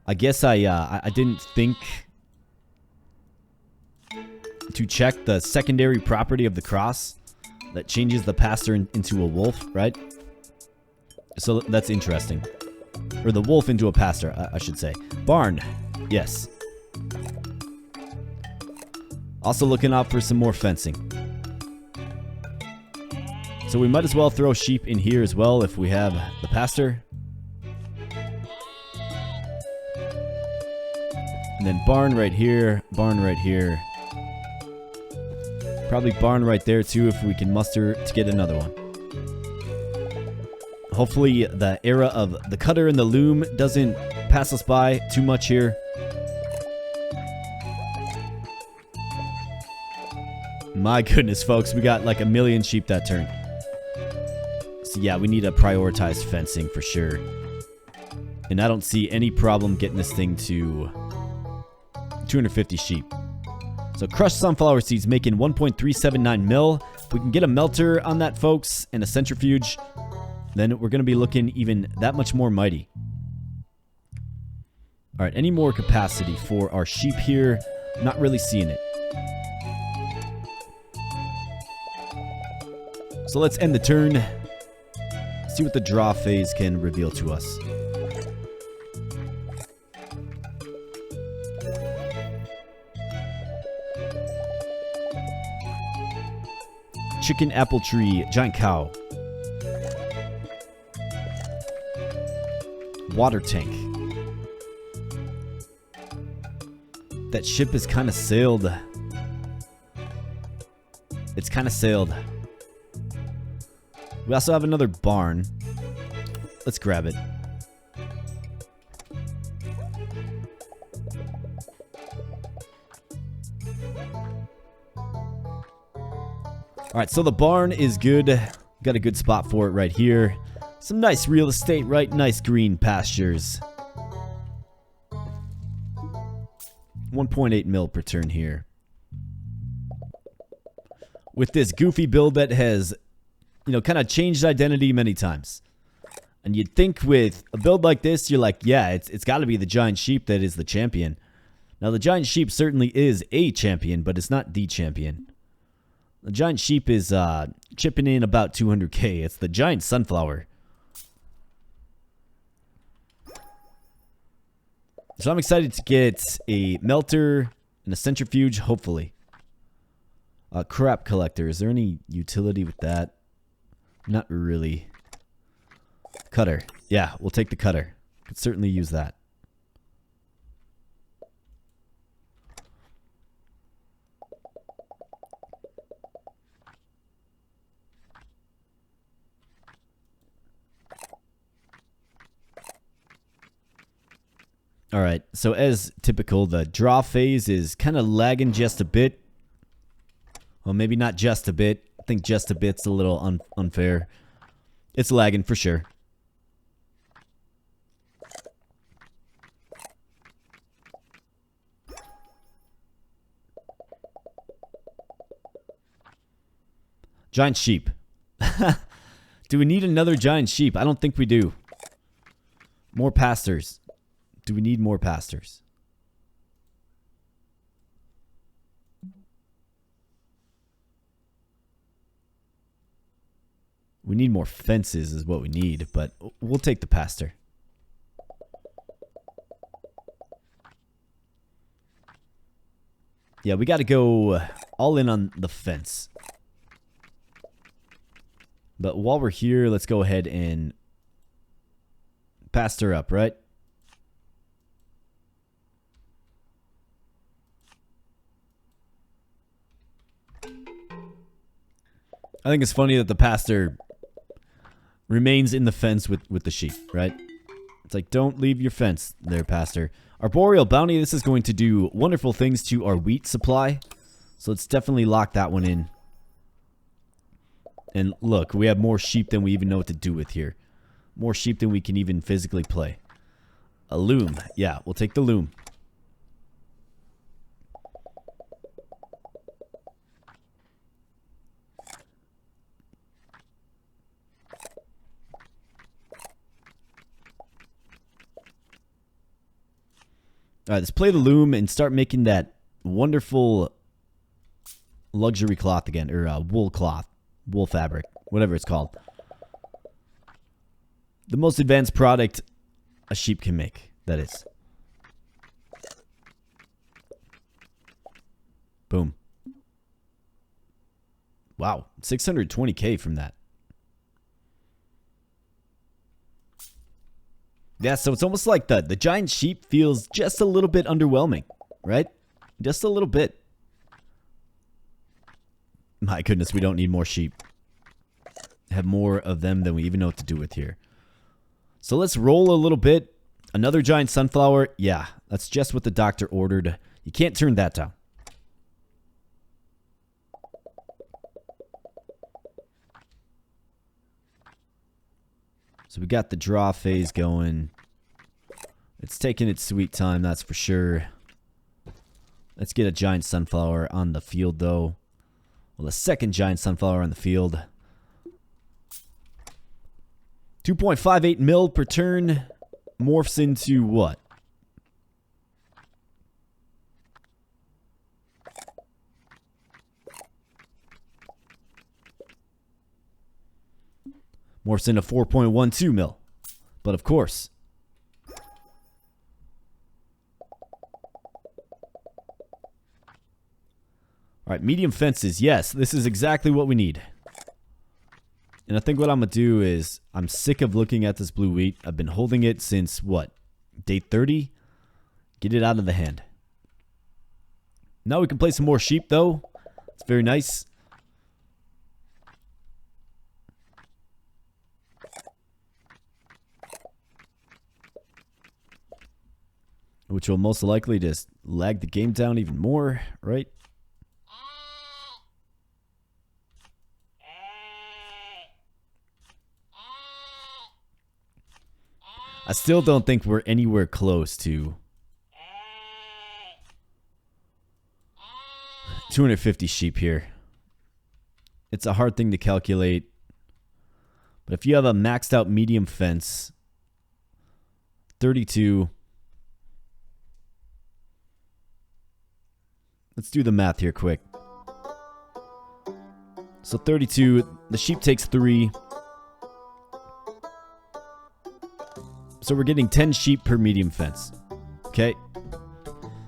I guess I didn't think to check the secondary property of the cross that changes the pastor into a wolf, right? So that's interesting. Or the wolf into a pastor, I should say. Barn. Yes. Also looking out for some more fencing. So we might as well throw sheep in here as well if we have the pastor. And then barn right here, barn right here. Probably barn right there too if we can muster to get another one. Hopefully the era of the cutter and the loom doesn't pass us by too much here. My goodness, folks, we got like 1 million sheep that turn. So yeah, we need to prioritize fencing for sure. And I don't see any problem getting this thing to 250 sheep. So crushed sunflower seeds making 1.379 mil. If we can get a melter on that, folks, and a centrifuge, then we're going to be looking even that much more mighty. All right, any more capacity for our sheep here? Not really seeing it. So let's end the turn. See what the draw phase can reveal to us. Chicken, apple tree, giant cow. Water tank. That ship is kind of sailed. It's kind of sailed. We also have another barn. Let's grab it. Alright, so the barn is good. Got a good spot for it right here. Some nice real estate, right? Nice green pastures. 1.8 mil per turn here. With this goofy build that has, you know, kind of changed identity many times. And you'd think with a build like this, you're like, yeah, it's got to be the giant sheep that is the champion. Now, the giant sheep certainly is a champion, but it's not the champion. The giant sheep is chipping in about 200k. It's the giant sunflower. So I'm excited to get a melter and a centrifuge, hopefully. Crap collector. Is there any utility with that? Not really. Cutter. Yeah, we'll take the cutter. Could certainly use that. Alright, so as typical, the draw phase is kind of lagging just a bit. Well, maybe not just a bit. I think just a bit's a little unfair. It's lagging for sure. Giant sheep. Do we need another giant sheep? I don't think we do. More pastors. Do we need more pastors? We need more fences is what we need, but we'll take the pastor. Yeah, we got to go all in on the fence. But while we're here, let's go ahead and pastor up, right? I think it's funny that the pastor remains in the fence with the sheep, right? It's like, don't leave your fence there, pastor. Arboreal bounty, this is going to do wonderful things to our wheat supply. So let's definitely lock that one in. And look, we have more sheep than we even know what to do with here. More sheep than we can even physically play. A loom. Yeah, we'll take the loom. Alright, let's play the loom and start making that wonderful luxury cloth again. Or wool cloth. Wool fabric. Whatever it's called. The most advanced product a sheep can make. That is. Boom. Wow. 620k from that. Yeah, so it's almost like the giant sheep feels just a little bit underwhelming, right? Just a little bit. My goodness, we don't need more sheep. Have more of them than we even know what to do with here. So let's roll a little bit. Another giant sunflower. Yeah, that's just what the doctor ordered. You can't turn that down. So we got the draw phase going. It's taking its sweet time, that's for sure. Let's get a giant sunflower on the field, though. Well, a second giant sunflower on the field. 2.58 mil per turn morphs into what? Morphs into 4.12 mil. But of course. Alright, medium fences. Yes, this is exactly what we need. And I think what I'm going to do is, I'm sick of looking at this blue wheat. I've been holding it since, what, day 30? Get it out of the hand. Now we can play some more sheep, though. It's very nice. Which will most likely just lag the game down even more, right? I still don't think we're anywhere close to 250 sheep here. It's a hard thing to calculate. But if you have a maxed out medium fence, 32. Let's do the math here quick. So 32, the sheep takes 3. So we're getting 10 sheep per medium fence. Okay.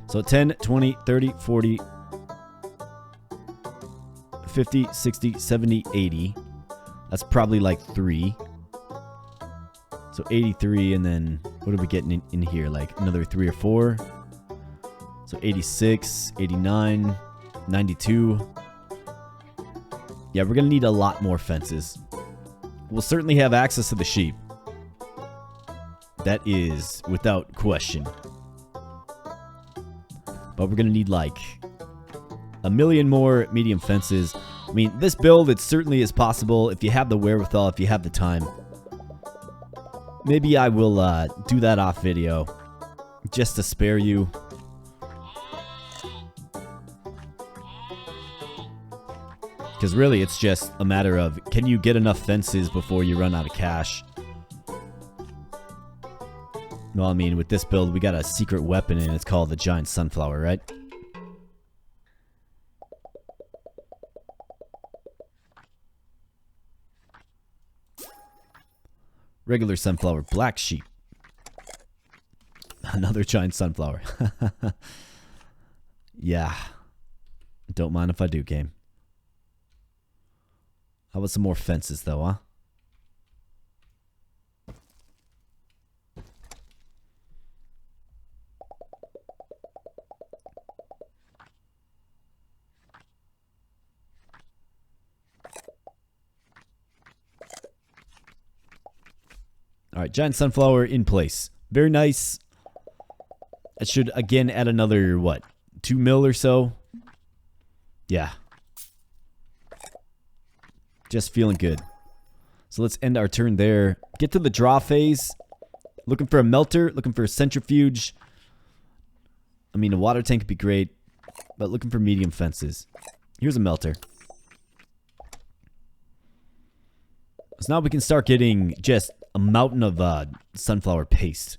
So 10, 20, 30, 40, 50, 60, 70, 80. That's probably like 3. So 83, and then what are we getting in here? Like another 3 or 4. So 86, 89, 92. Yeah, we're going to need a lot more fences. We'll certainly have access to the sheep. That is without question. But we're going to need like a million more medium fences. I mean, this build, it certainly is possible if you have the wherewithal, if you have the time. Maybe I will do that off video just to spare you. Because really, it's just a matter of, can you get enough fences before you run out of cash? Well, I mean, with this build, we got a secret weapon, and it's called the Giant Sunflower, right? Regular sunflower, black sheep. Another giant sunflower. Yeah. Don't mind if I do, game. How about some more fences, though, huh? Alright, giant sunflower in place. Very nice. It should, again, add another, what, 2 mil or so? Yeah. Just feeling good. So let's end our turn there. Get to the draw phase. Looking for a melter. Looking for a centrifuge. I mean, a water tank would be great. But looking for medium fences. Here's a melter. So now we can start getting just a mountain of sunflower paste.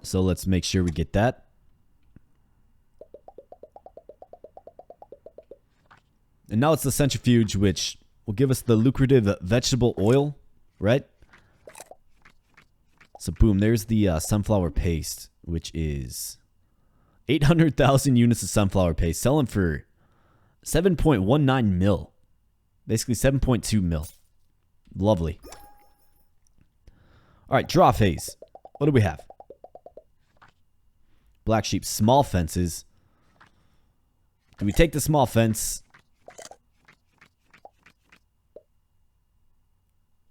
So let's make sure we get that. And now it's the centrifuge, which will give us the lucrative vegetable oil, right? So boom, there's the sunflower paste, which is 800,000 units of sunflower paste, selling for 7.19 mil. Basically 7.2 mil. Lovely. Alright, draw phase. What do we have? Black sheep, small fences. Do we take the small fence?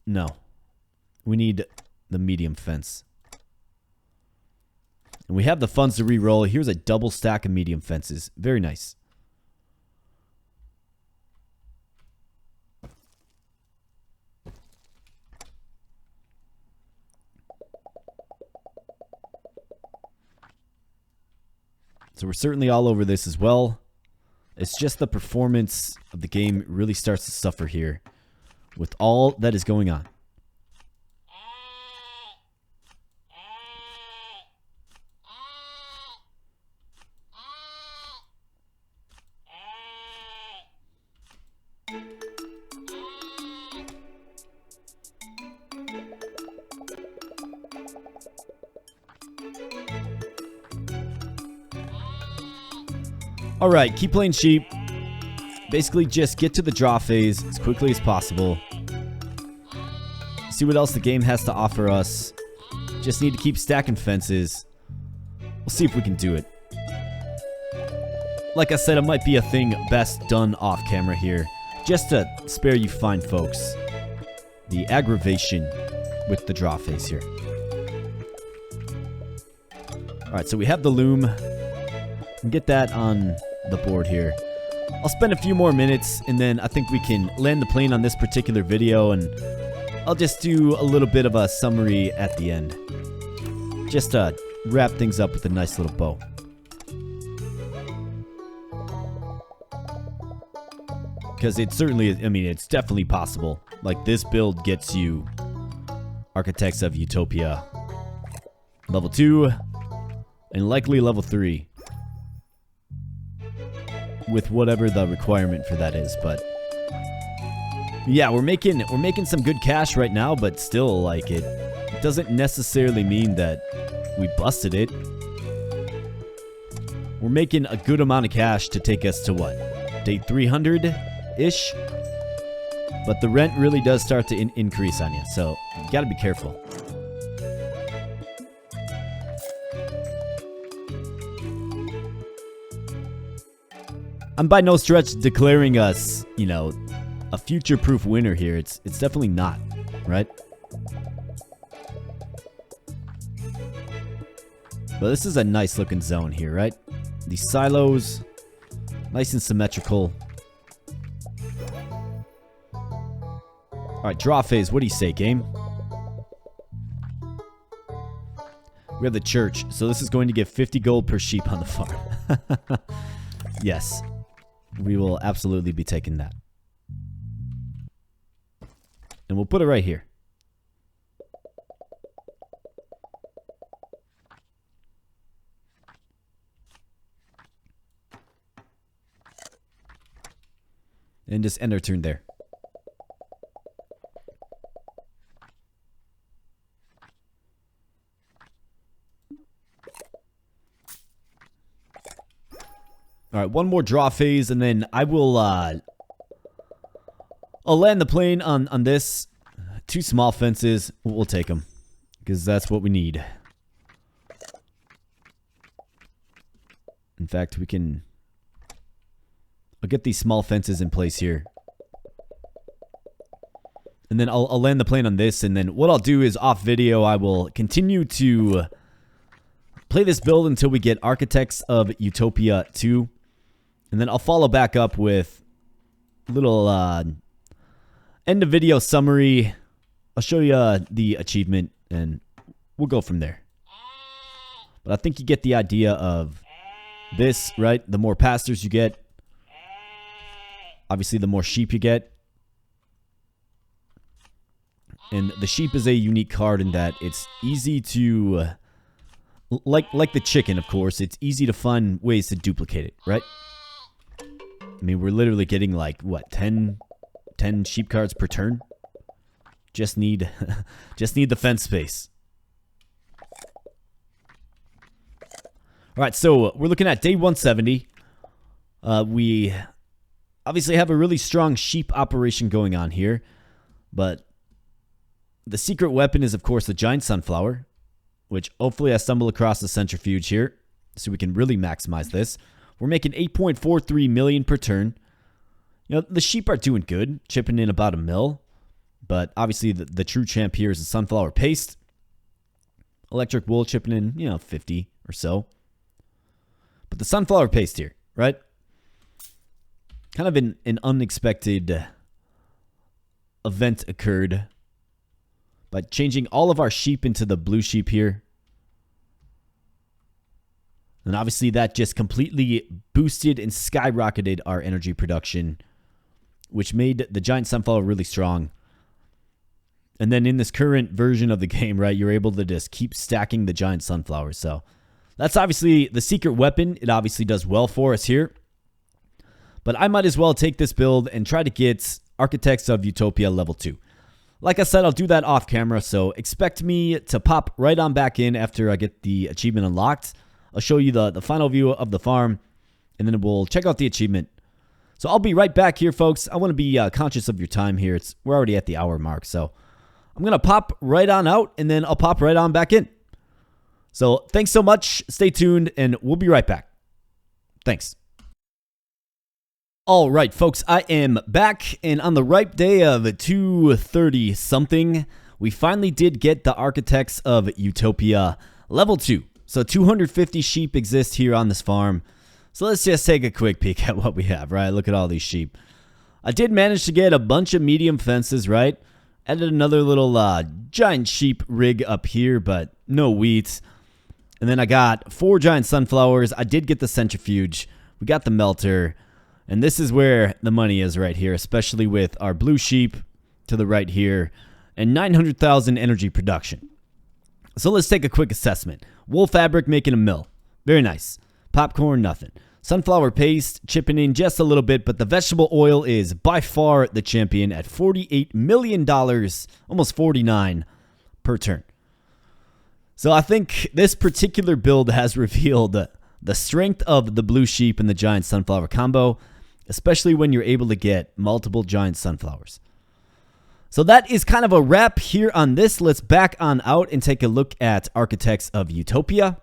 No. We need the medium fence. And we have the funds to re-roll. Here's a double stack of medium fences. Very nice. So we're certainly all over this as well. It's just the performance of the game really starts to suffer here with all that is going on. Alright, keep playing sheep. Basically just get to the draw phase as quickly as possible. See what else the game has to offer us. Just need to keep stacking fences. We'll see if we can do it. Like I said, it might be a thing best done off camera here. Just to spare you fine folks the aggravation with the draw phase here. Alright, so we have the loom. We can get that on the board here. I'll spend a few more minutes and then I think we can land the plane on this particular video, and I'll just do a little bit of a summary at the end. Just to wrap things up with a nice little bow. Because it certainly is, I mean, it's definitely possible. Like, this build gets you Architects of Utopia level 2 and likely level 3. With whatever the requirement for that is, but yeah, we're making some good cash right now, but still, like, it doesn't necessarily mean that we busted it. We're making a good amount of cash to take us to what, day 300-ish, but the rent really does start to increase on you, so you gotta be careful. I'm by no stretch declaring us, you know, a future-proof winner here. It's definitely not, right? But this is a nice looking zone here, right? These silos, nice and symmetrical. Alright, draw phase. What do you say, game? We have the church, so this is going to give 50 gold per sheep on the farm. Yes. We will absolutely be taking that. And we'll put it right here. And just end our turn there. Alright, one more draw phase, and then I will, I'll land the plane on this. 2 small fences. We'll take them, because that's what we need. In fact, we can... I'll get these small fences in place here. And then I'll land the plane on this, and then what I'll do is off video, I will continue to play this build until we get Architects of Utopia 2. And then I'll follow back up with a little end of video summary. I'll show you the achievement, and we'll go from there. But I think you get the idea of this, right? The more pastors you get, obviously the more sheep you get. And the sheep is a unique card in that it's easy to, like the chicken, of course, it's easy to find ways to duplicate it, right? I mean, we're literally getting like, what, 10 sheep cards per turn? Just need the fence space. Alright, so we're looking at day 170. We obviously have a really strong sheep operation going on here. But the secret weapon is, of course, the giant sunflower, which hopefully I stumble across the centrifuge here so we can really maximize this. We're making 8.43 million per turn. You know, the sheep are doing good, chipping in about 1 mil. But obviously the true champ here is the sunflower paste. Electric wool chipping in, you know, 50 or so. But the sunflower paste here, right? Kind of an unexpected event occurred by changing all of our sheep into the blue sheep here. And obviously that just completely boosted and skyrocketed our energy production, which made the giant sunflower really strong. And then in this current version of the game, right, you're able to just keep stacking the giant sunflowers. So that's obviously the secret weapon. It obviously does well for us here. But I might as well take this build and try to get Architects of Utopia level 2. Like I said, I'll do that off camera, so expect me to pop right on back in after I get the achievement unlocked. I'll show you the final view of the farm, and then we'll check out the achievement. So I'll be right back here, folks. I want to be conscious of your time here. We're already at the hour mark, so I'm going to pop right on out, and then I'll pop right on back in. So thanks so much. Stay tuned, and we'll be right back. Thanks. All right, folks, I am back, and on the ripe day of 2:30 something, we finally did get the Architects of Utopia level 2. So 250 sheep exist here on this farm. So let's just take a quick peek at what we have, right? Look at all these sheep. I did manage to get a bunch of medium fences, right? Added another little giant sheep rig up here, but no wheat. And then I got 4 giant sunflowers. I did get the centrifuge. We got the melter. And this is where the money is right here, especially with our blue sheep to the right here and 900,000 energy production. So let's take a quick assessment. Wool fabric making 1 mil. Very nice. Popcorn, nothing. Sunflower paste chipping in just a little bit, but the vegetable oil is by far the champion at $48 million, almost 49 per turn. So I think this particular build has revealed the strength of the blue sheep and the giant sunflower combo, especially when you're able to get multiple giant sunflowers. So that is kind of a wrap here on this. Let's back on out and take a look at Architects of Utopia.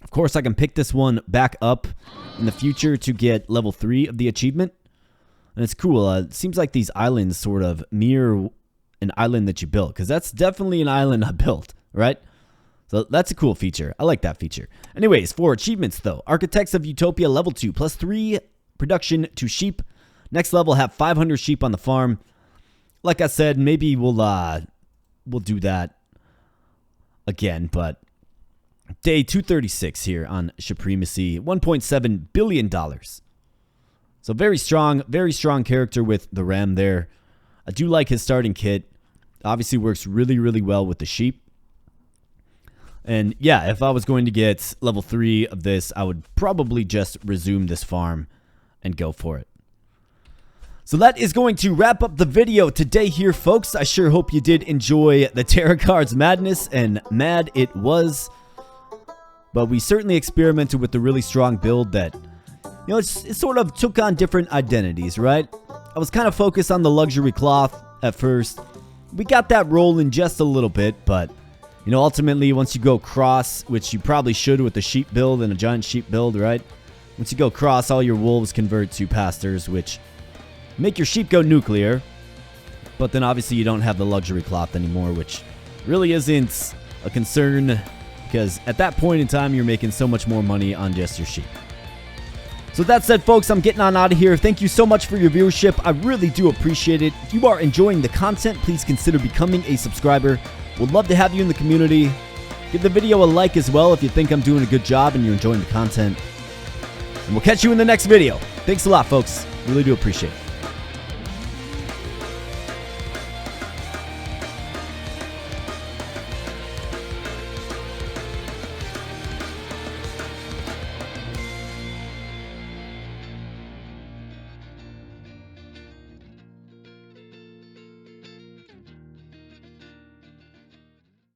Of course, I can pick this one back up in the future to get level 3 of the achievement. And it's cool. It seems like these islands sort of mirror an island that you built, because that's definitely an island I built, right? So that's a cool feature. I like that feature. Anyways, for achievements though, Architects of Utopia level 2, plus 3 production to sheep. Next level, have 500 sheep on the farm. Like I said, maybe we'll do that again, but day 236 here on Supremacy, $1.7 billion. So very strong character with the ram there. I do like his starting kit. Obviously works really, really well with the sheep. And yeah, if I was going to get level 3 of this, I would probably just resume this farm and go for it. So that is going to wrap up the video today here, folks. I sure hope you did enjoy the Terracards madness, and mad it was. But we certainly experimented with the really strong build that, you know, it sort of took on different identities, right? I was kind of focused on the luxury cloth at first. We got that rolling just a little bit, but, you know, ultimately once you go cross, which you probably should with the sheep build and a giant sheep build, right? Once you go cross, all your wolves convert to pastors, which make your sheep go nuclear. But then obviously you don't have the luxury cloth anymore, which really isn't a concern, because at that point in time you're making so much more money on just your sheep. So that said, folks, I'm getting on out of here. Thank you so much for your viewership. I really do appreciate it. If you are enjoying the content, please consider becoming a subscriber. Would love to have you in the community. Give the video a like as well if you think I'm doing a good job and you're enjoying the content. And we'll catch you in the next video. Thanks a lot, folks. Really do appreciate it.